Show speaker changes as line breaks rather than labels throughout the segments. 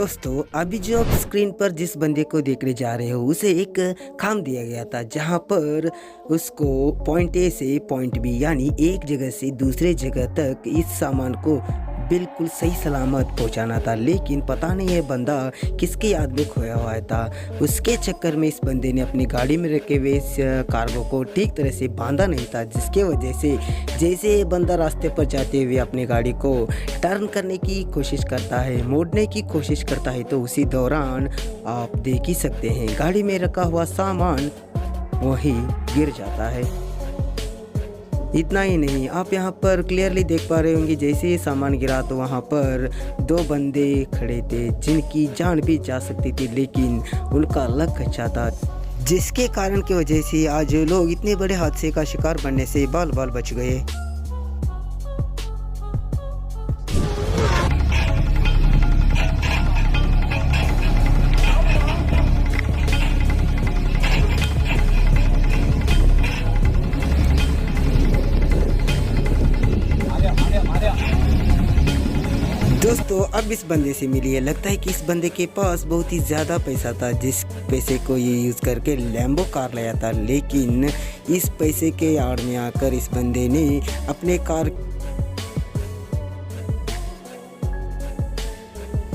दोस्तों, अभी जो आप स्क्रीन पर जिस बंदे को देखने जा रहे हो उसे एक काम दिया गया था जहां पर उसको पॉइंट ए से पॉइंट बी यानी एक जगह से दूसरे जगह तक इस सामान को बिल्कुल सही सलामत पहुंचाना था। लेकिन पता नहीं ये बंदा किसके याद में खोया हुआ था। उसके चक्कर में इस बंदे ने अपनी गाड़ी में रखे हुए इस कार्गो को ठीक तरह से बांधा नहीं था, जिसके वजह से जैसे ये बंदा रास्ते पर जाते हुए अपनी गाड़ी को टर्न करने की कोशिश करता है, मोड़ने की कोशिश करता है, तो उसी दौरान आप देख ही सकते हैं गाड़ी में रखा हुआ सामान वही गिर जाता है। इतना ही नहीं, आप यहाँ पर क्लियरली देख पा रहे होंगे जैसे ही सामान गिरा तो वहाँ पर दो बंदे खड़े थे जिनकी जान भी जा सकती थी, लेकिन उनका लक अच्छा था, जिसके कारण की वजह से आज लोग इतने बड़े हादसे का शिकार बनने से बाल बाल बच गए। दोस्तों, अब इस बंदे से मिलिए। लगता है कि इस बंदे के पास बहुत ही ज़्यादा पैसा था, जिस पैसे को ये यूज़ करके लैम्बो कार लाया था। लेकिन इस पैसे के आड़ में आकर इस बंदे ने अपने कार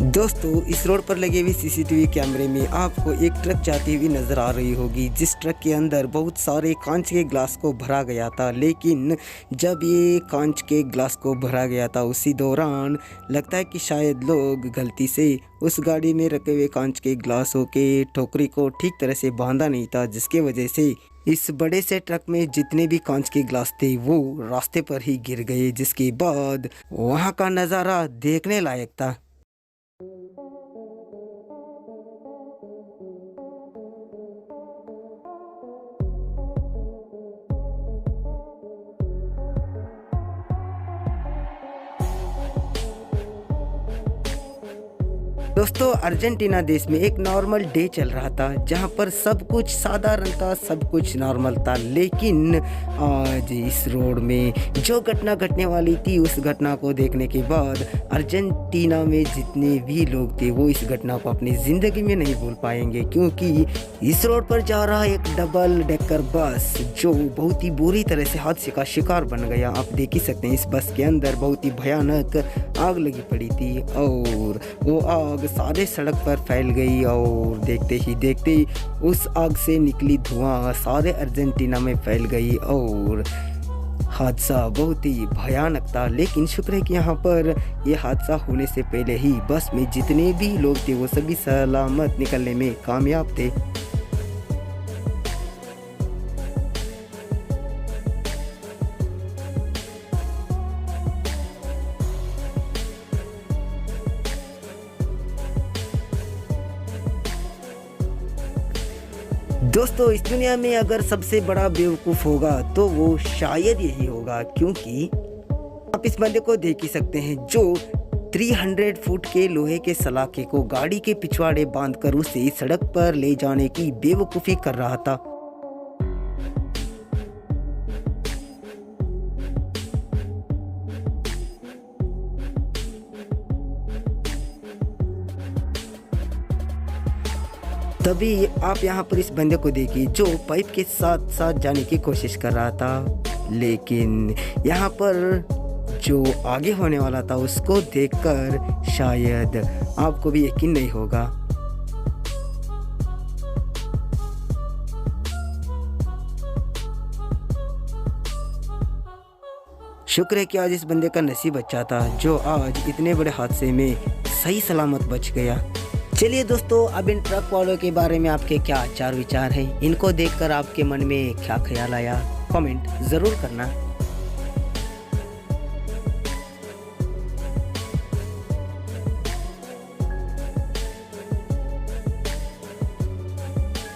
दोस्तों, इस रोड पर लगे हुए सीसीटीवी कैमरे में आपको एक ट्रक जाती हुई नज़र आ रही होगी, जिस ट्रक के अंदर बहुत सारे कांच के ग्लास को भरा गया था। लेकिन जब ये कांच के ग्लास को भरा गया था उसी दौरान लगता है कि शायद लोग गलती से उस गाड़ी में रखे हुए कांच के ग्लासों के टोकरी को ठीक तरह से बांधा नहीं था, जिसके वजह से इस बड़े से ट्रक में जितने भी कांच के ग्लास थे वो रास्ते पर ही गिर गए, जिसके बाद वहाँ का नज़ारा देखने लायक था। दोस्तों, अर्जेंटीना देश में एक नॉर्मल डे चल रहा था जहां पर सब कुछ साधारण था, सब कुछ नॉर्मल था। लेकिन आज इस रोड में जो घटना घटने वाली थी उस घटना को देखने के बाद अर्जेंटीना में जितने भी लोग थे वो इस घटना को अपनी ज़िंदगी में नहीं भूल पाएंगे, क्योंकि इस रोड पर जा रहा एक डबल डेकर बस जो बहुत ही बुरी तरह से हादसे का शिकार बन गया। आप देख ही सकते हैं इस बस के अंदर बहुत ही भयानक आग लगी पड़ी थी और वो आग सारे सड़क पर फैल गई और देखते ही देखते उस आग से निकली धुआं सारे अर्जेंटीना में फैल गई और हादसा बहुत ही भयानक था। लेकिन शुक्र है कि यहाँ पर यह हादसा होने से पहले ही बस में जितने भी लोग थे वो सभी सलामत निकलने में कामयाब थे। दोस्तों, इस दुनिया में अगर सबसे बड़ा बेवकूफ़ होगा तो वो शायद यही होगा, क्योंकि आप इस बंदे को देख ही सकते हैं जो 300 फुट के लोहे के सलाखे को गाड़ी के पिछवाड़े बांधकर उसे सड़क पर ले जाने की बेवकूफ़ी कर रहा था। तभी आप यहाँ पर इस बंदे को देखिए जो पाइप के साथ साथ जाने की कोशिश कर रहा था, लेकिन यहाँ पर जो आगे होने वाला था उसको देखकर शायद आपको भी यकीन नहीं होगा। शुक्र है कि आज इस बंदे का नसीब अच्छा था जो आज इतने बड़े हादसे में सही सलामत बच गया। चलिए दोस्तों, अब इन ट्रक वालों के बारे में आपके क्या आचार विचार हैं, इनको देखकर आपके मन में क्या ख्याल आया, कमेंट ज़रूर करना।